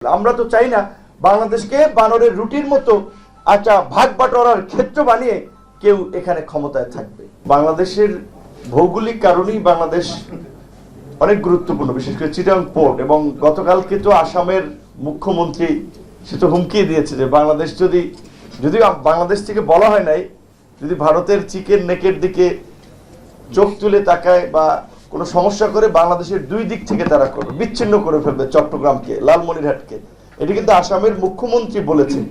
আমরা তো চাই না বাংলাদেশকে বানরের রুটির মতো একটা ভাগ বাটোয়ারার ক্ষেত্র বানিয়ে কেউ এখানে ক্ষমতায় থাকবে। বাংলাদেশের ভৌগোলিক কারণেই বাংলাদেশ অনেক গুরুত্বপূর্ণ, বিশেষ করে চিটাগং পোর্ট। এবং গতকালকে তো আসামের মুখ্যমন্ত্রী সে তো হুমকি দিয়েছে যে বাংলাদেশ যদিও বাংলাদেশ থেকে বলা হয় নাই, যদি ভারতের চিকেন নেকের দিকে চোখ তুলে তাকায় বা কোনো সমস্যা করে বাংলাদেশের দুই দিক থেকে তারা বিচ্ছিন্ন করে ফেলবে চট্টগ্রামকে, লালমনিরহাটকে। এটি কিন্তু আসামের মুখ্যমন্ত্রী বলেছেন।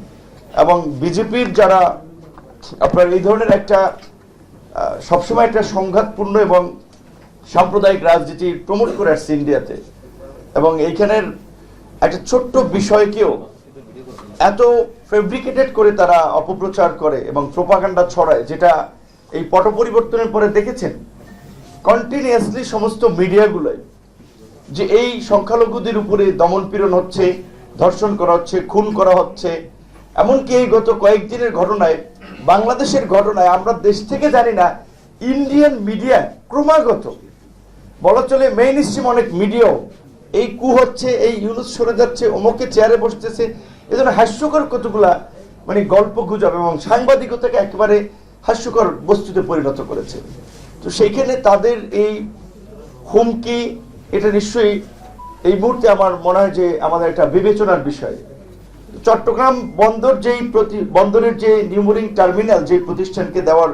এবং বিজেপির যারা আপনার এই ধরনের একটা সবসময় একটা সংঘাতপূর্ণ এবং সাম্প্রদায়িক রাজনীতি প্রমোট করে আসছে ইন্ডিয়াতে, এবং এইখানের একটা ছোট্ট বিষয়কেও এত ফেব্রিকেটেড করে তারা অপপ্রচার করে এবং প্রোপাগান্ডা ছড়ায়, যেটা এই পট পরিবর্তনের পরে দেখেছেন কন্টিনিউয়াসলি সমস্ত মিডিয়াগুলোয় যে এই সংখ্যালঘুদের উপরে দমনপীড়ন হচ্ছে, ধর্ষণ করা হচ্ছে, খুন করা হচ্ছে। এমনকি এই গত কয়েকদিনের ঘটনায়, বাংলাদেশের ঘটনায় আমরা দেশ থেকে জানি না, ইন্ডিয়ান মিডিয়া ক্রমাগত বলা চলে মেইন স্ট্রিম অনেক মিডিয়াও এই কু হচ্ছে, এই ইউনুস সরে যাচ্ছে, অমুকে চেয়ারে বসতেছে, এই জন্য হাস্যকর কতগুলা মানে গল্প গুজব এবং সাংবাদিকতাকে একেবারে হাস্যকর বস্তুতে পরিণত করেছে। তো সেইখানে তাদের এই হুমকি, এটা নিশ্চয়ই এই মুহূর্তে আমার মনে হয় যে আমাদের একটা বিবেচনার বিষয়। চট্টগ্রাম বন্দরের যে নিউমোরিং টার্মিনাল যে প্রতিষ্ঠানকে দেওয়ার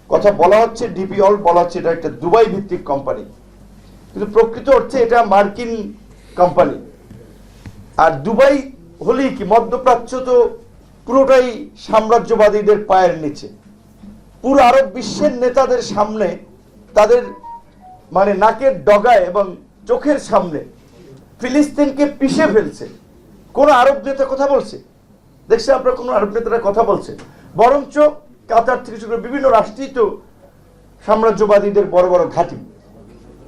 কথা বলা হচ্ছে, ডিপি ওয়ার্ল্ড বলা হচ্ছে এটা একটা দুবাই ভিত্তিক কোম্পানি, কিন্তু প্রকৃত অর্থে এটা মার্কিন কোম্পানি। আর দুবাই হলেই কি, মধ্যপ্রাচ্য তো পুরোটাই সাম্রাজ্যবাদীদের পায়ের নিচে। পুরো আরব বিশ্বের নেতাদের সামনে, তাদের মানে নাকের ডগায় এবং চোখের সামনে ফিলিস্তিনকে পিষে ফেলছে। কোন আরব নেতা কথা বলছে? দেখছেন আপনারা কোন আরব নেতারা কথা বলছে? বরঞ্চ কাতার থেকে শুরু করে বিভিন্ন রাষ্ট্রই তো সাম্রাজ্যবাদীদের বড় বড় ঘাঁটি।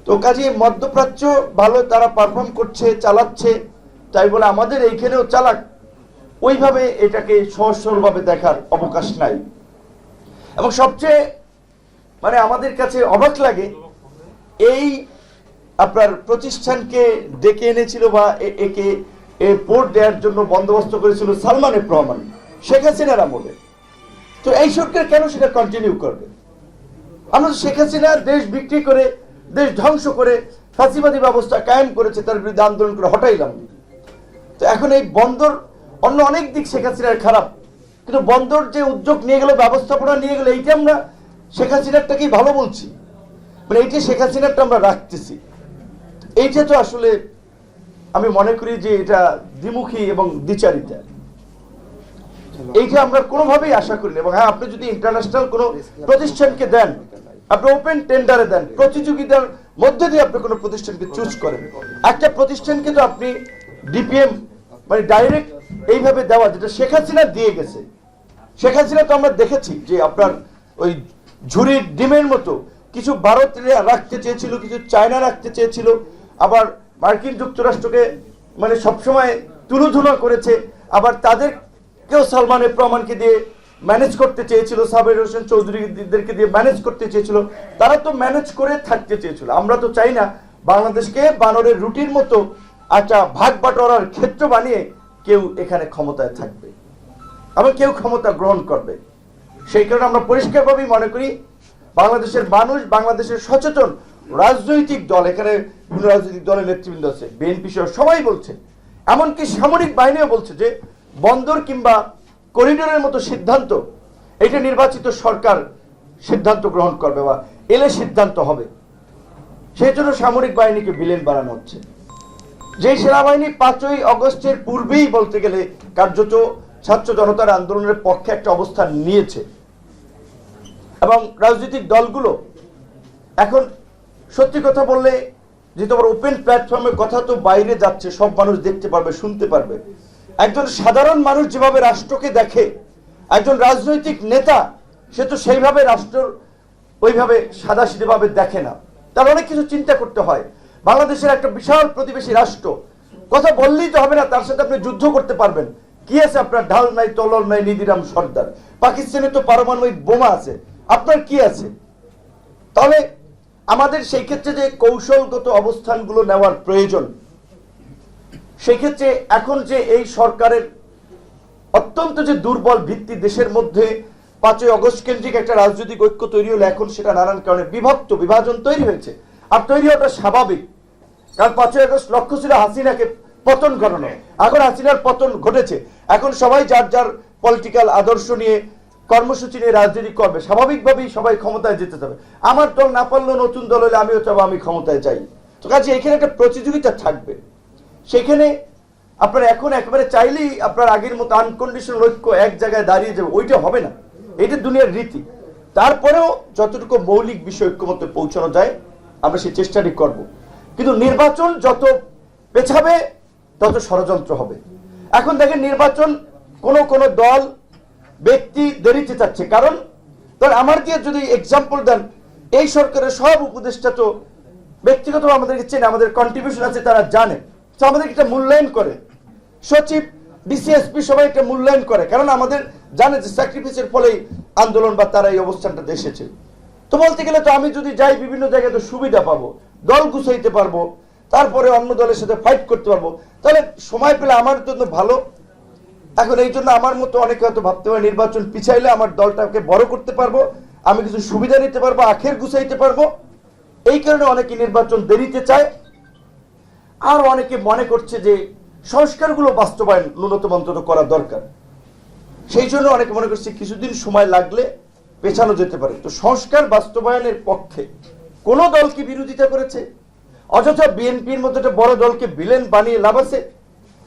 তো কাজে মধ্যপ্রাচ্য ভালো তারা পারফর্ম করছে, চালাচ্ছে, তাই বলে আমাদের এইখানেও চালাক, ওইভাবে এটাকে সহজ সরলভাবে দেখার অবকাশ নাই। এবং সবচেয়ে মানে আমাদের কাছে অবাক লাগে, এই আপনার প্রতিষ্ঠানকে ডেকে এনেছিল বা একে পোর্ট দেওয়ার জন্য বন্দোবস্ত করেছিল সালমান এফ রহমান, শেখ হাসিনার আমলে। তো এই সরকার কেন সেটা কন্টিনিউ করবে? আমরা তো শেখ হাসিনা দেশ বিক্রি করে, দেশ ধ্বংস করে ফাঁসিবাদী ব্যবস্থা কায়েম করেছে, তার বিরুদ্ধে আন্দোলন করে হটাইলাম। তো এখন এই বন্দর, অন্য অনেক দিক শেখ হাসিনার খারাপ, কিন্তু বন্দর যে উদ্যোগ নিয়ে গেল, ব্যবস্থাপনা নিয়ে গেল, এইটা আমরা শেখ হাসিনারটাকেই ভালো বলছি, মানে এইটা শেখ হাসিনারটা আমরা রাখতেছি। এইটা তো আসলে আমি মনে করি যে এটা দ্বিমুখী এবং দ্বিচারিতা। এইটা আমরা কোনোভাবেই আশা করি না। এবং হ্যাঁ, আপনি যদি ইন্টারন্যাশনাল কোনো প্রতিষ্ঠানকে দেন, আপনি ওপেন টেন্ডারে দেন, প্রতিযোগিতার মধ্যে দিয়ে আপনি কোনো প্রতিষ্ঠানকে চুজ করেন, একটা প্রতিষ্ঠানকে তো আপনি ডিপিএম মানে ডাইরেক্ট এইভাবে দেওয়া, যেটা শেখ হাসিনা দিয়ে গেছে। শেখ হাসিনা তো আমরা দেখেছি যে আপনার ওই ঝুড়ির ডিমের মতো কিছু ভারতীয়রা রাখতে চেয়েছিল, কিছু চায়না রাখতে চেয়েছিল, আবার মার্কিন যুক্তরাষ্ট্রকে মানে সবসময় তুলোধুলো করেছে, আবার তাদেরকেও সালমান এফ রহমানকে দিয়ে ম্যানেজ করতে চেয়েছিল, সাবের হোসেন চৌধুরীদেরকে দিয়ে ম্যানেজ করতে চেয়েছিল, তারা তো ম্যানেজ করে থাকতে চেয়েছিল। আমরা তো চাই না বাংলাদেশকে বানরের রুটির মতো একটা ভাগ বাটোয়ারার ক্ষেত্র বানিয়ে কেউ এখানে ক্ষমতায় থাকবে, আবার কেউ ক্ষমতা গ্রহণ করবে। সেই কারণে আমরা পরিষ্কারভাবেই মনে করি বাংলাদেশের মানুষ, বাংলাদেশের সচেতন রাজনৈতিক দল, এখানে বিভিন্ন রাজনৈতিক দলের নেতৃবৃন্দ আছে, বিএনপি সহ সবাই বলছে, এমনকি সামরিক বাহিনীও বলছে যে বন্দর কিংবা করিডোরের মতো সিদ্ধান্ত এটা নির্বাচিত সরকার সিদ্ধান্ত গ্রহণ করবে বা এলে সিদ্ধান্ত হবে। সেই জন্য সামরিক বাহিনীকে ভিলেন বানানো হচ্ছে। যে সেনাবাহিনী 5ই অগস্টের পূর্বেই বলতে গেলে কার্যত ছাত্র জনতার আন্দোলনের পক্ষে একটা অবস্থান নিয়েছে, এবং রাজনৈতিক দলগুলো এখন সত্যি কথা বললে যে তোমার ওপেন প্ল্যাটফর্মের কথা তো বাইরে যাচ্ছে, সব মানুষ দেখতে পারবে, শুনতে পারবে। একজন সাধারণ মানুষ যেভাবে রাষ্ট্রকে দেখে, একজন রাজনৈতিক নেতা সে তো সেইভাবে রাষ্ট্র ওইভাবে সাদাসিধেভাবে দেখে না, তার অনেক কিছু চিন্তা করতে হয়। বাংলাদেশের একটা বিশাল প্রতিবেশী রাষ্ট্র, কথা বললেই তো হবে না, তার সাথে আপনি যুদ্ধ করতে পারবেন। কি আছে আপনার? ঢাল নাই, তলোয়ার নাই, নিধিরাম সর্দার। পাকিস্তানে তো পারমাণবিক বোমা আছে, আপনার কি আছে? তাহলে আমাদের সেই ক্ষেত্রে যে কৌশলগত অবস্থানগুলো নেওয়ার প্রয়োজন, সেক্ষেত্রে এখন যে এই সরকারের অত্যন্ত যে দুর্বল ভিত্তি, দেশের মধ্যে 5ই আগস্ট কেন্দ্রিক একটা রাজনৈতিক ঐক্য তৈরি হলো, এখন সেটা নানান কারণে বিভাজন তৈরি হয়েছে। আর তৈরি হওয়াটা স্বাভাবিক, কারণ 5ই আগস্ট লক্ষ্য ছিল হাসিনাকে পতন ঘটানো। এখন হাসিনার পতন ঘটেছে, এখন সবাই যার যার পলিটিক্যাল আদর্শ নিয়ে কর্মসূচি নিয়ে রাজনীতি করবে, স্বাভাবিকভাবেই সবাই ক্ষমতায় যেতে যাবে। আমার দল না পারলেও নতুন দল হলে আমিও চাবো আমি ক্ষমতায় যাই। তো কাজে এখানে একটা প্রতিযোগিতা থাকবে। সেখানে আপনার এখন একেবারে চাইলেই আপনার আগের মতো আনকন্ডিশনাল ঐক্য এক জায়গায় দাঁড়িয়ে যাবে, ওইটা হবে না। এটা দুনিয়ার রীতি। তারপরেও যতটুকু মৌলিক বিষয় ঐক্যমত্যে পৌঁছানো যায় আমরা সেই চেষ্টাটি করব। কিন্তু নির্বাচন যত পেছাবে তত ষড়যন্ত্র হবে। এখন দেখেন নির্বাচন কোন দল ব্যক্তি দেরিতে চাচ্ছে, কারণ আমার দিয়ে যদি এক্সাম্পল দেন, এই সরকারের সব উপদেষ্টা তো ব্যক্তিগত আমাদেরকে চেনে, আমাদের কন্ট্রিবিউশন আছে, তারা জানে, তো আমাদের একটা মূল্যায়ন করে। সচিব, ডিসিএসপি সবাই একটা মূল্যায়ন করে, কারণ আমাদের জানে যে স্যাক্রিফাইসের ফলেই আন্দোলন বা তারা এই অবস্থানটাতে এসেছে। তো বলতে গেলে তো আমি যদি যাই বিভিন্ন জায়গায় তো সুবিধা পাবো, দল গুছাইতে পারবো, তারপরে অন্য দলের সাথে ফাইট করতে পারবো, তাহলে সময় পেলে আমার জন্য ভালো। এখন এই জন্য আমার মতো অনেকে হয়তো ভাবতে পারে নির্বাচন পিছাইলে আমার দলটাকে বড় করতে পারবো, আমি কিছু সুবিধা নিতে পারবো, আখের গুছাইতে পারবো। এই কারণে অনেকে নির্বাচন দেরিতে চায়। আর অনেকে মনে করছে যে সংস্কারগুলো বাস্তবায়ন ন্যূনতম অন্তত করা দরকার, সেই জন্য অনেকে মনে করছে কিছুদিন সময় লাগলে পেছানো যেতে পারে। তো সংস্কার বাস্তবায়নের পক্ষে কোন দল কি বিরোধিতা করেছে? অযথা বিএনপির মতো একটা বড় দলকে ভিলেন বানিয়ে লাভ আছে?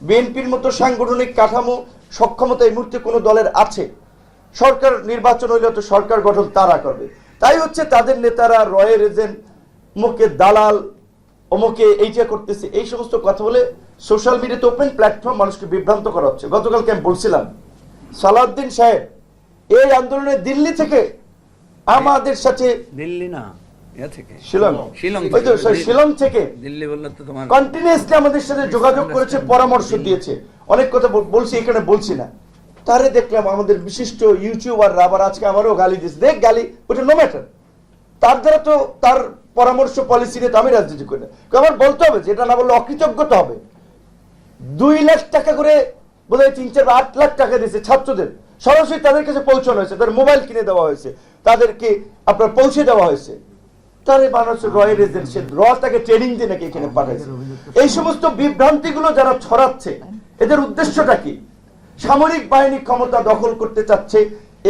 বিএনপির মতো সাংগঠনিক কাঠামো সক্ষমতা এই মুহূর্তে কোনো দলের আছে? সরকার নির্বাচন হইলে তো সরকার গঠন তারা করবে, তাই হচ্ছে তাদের নেতারা রয়ের এজেন্ট, অমুকে দালাল, অমুকে এইটা করতেছে, এই সমস্ত কথা বলে সোশ্যাল মিডিয়াতে ওপেন প্ল্যাটফর্ম মানুষকে বিভ্রান্ত করা হচ্ছে। গতকালকে আমি বলছিলাম সালাউদ্দিন সাহেব এই আন্দোলনে দিল্লি থেকে আমাদের সাথে, দিল্লি না শিলং থেকে কন্টিনিউয়াসলি আমাদের সাথে যোগাযোগ করেছে, পরামর্শ দিয়েছে, অনেক কথা বলছি, এখানে বলছি না। তারে দেখলাম আমাদের বিশিষ্ট ইউটিউবার আবার আজকে আমারও গালি দিচ্ছে, দেখ গালি, ওটা নো ম্যাটার। তার দ্বারা তো তার পরামর্শ পলিসি নিয়ে তো আমি রাজনীতি করি না, আমার বলতে হবে যে এটা না বললে অকৃতজ্ঞতা হবে। 2 লাখ টাকা করে বোধহয় 3, 4, 8 লাখ টাকা দিয়েছে ছাত্রদের, সরাসরি তাদের কাছে পৌঁছানো হয়েছে, তাদের মোবাইল কিনে দেওয়া হয়েছে, তাদেরকে আপনার পৌঁছে দেওয়া হয়েছে। তারে বানাচ্ছে রয়ের এজেন্ট, সে তাকে ট্রেনিং দিয়ে নাকি এখানে পাঠাইছে। এই সমস্ত বিভ্রান্তিগুলো যারা ছড়াচ্ছে, এদের উদ্দেশ্যটা কি? সামরিক বাহিনী ক্ষমতা দখল করতে চাচ্ছে,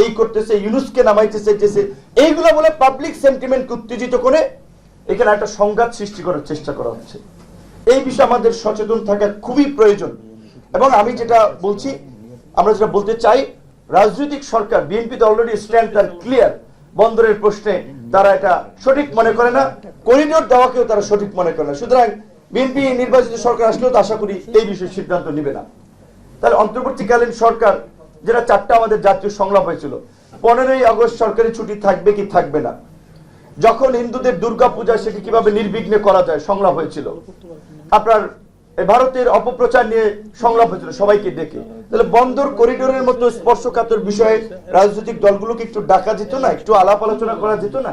এই করতেছে, ইউনুসকে নামাইতে চাইতেছে, এইগুলো বলে পাবলিক সেন্টিমেন্টকে উত্তেজিত করে এখানে একটা সংঘাত সৃষ্টি করার চেষ্টা করা হচ্ছে। এই বিষয়ে আমাদের সচেতন থাকা খুবই প্রয়োজন। এবং আমি যেটা বলছি, আমরা যেটা বলতে চাই, রাজনৈতিক সরকার বিএনপি তো অলরেডি স্ট্যান্ড অ্যান্ড ক্লিয়ার। বন্দরের প্রশ্নে তারা এটা সঠিক মনে করে না, করিডোর দেওয়াকেও তারা সঠিক মনে করে না। সুতরাং বিএনপি নির্বাচিত সরকার আসলেও তো আশা করি এই বিষয়ে সিদ্ধান্ত নেবে না। তাহলে অন্তর্বর্তীকালীন সরকার, যেটা 4টা আমাদের জাতীয় সংলাপ হয়েছিল, 15ই আগস্ট সরকারি ছুটি থাকবে কি থাকবে না, যখন হিন্দুদের দুর্গাপূজা সেটি কিভাবে নির্বিঘ্নে করা যায় সংলাপ হয়েছিল, আপনার ভারতের অপপ্রচার নিয়ে সংলাপ হয়েছিল সবাইকে ডেকে। তাহলে বন্দর করিডোরের মতো স্পর্শকাতর বিষয়ে রাজনৈতিক দলগুলোকে একটু ডাকা যেত না, একটু আলাপ আলোচনা করা যেত না?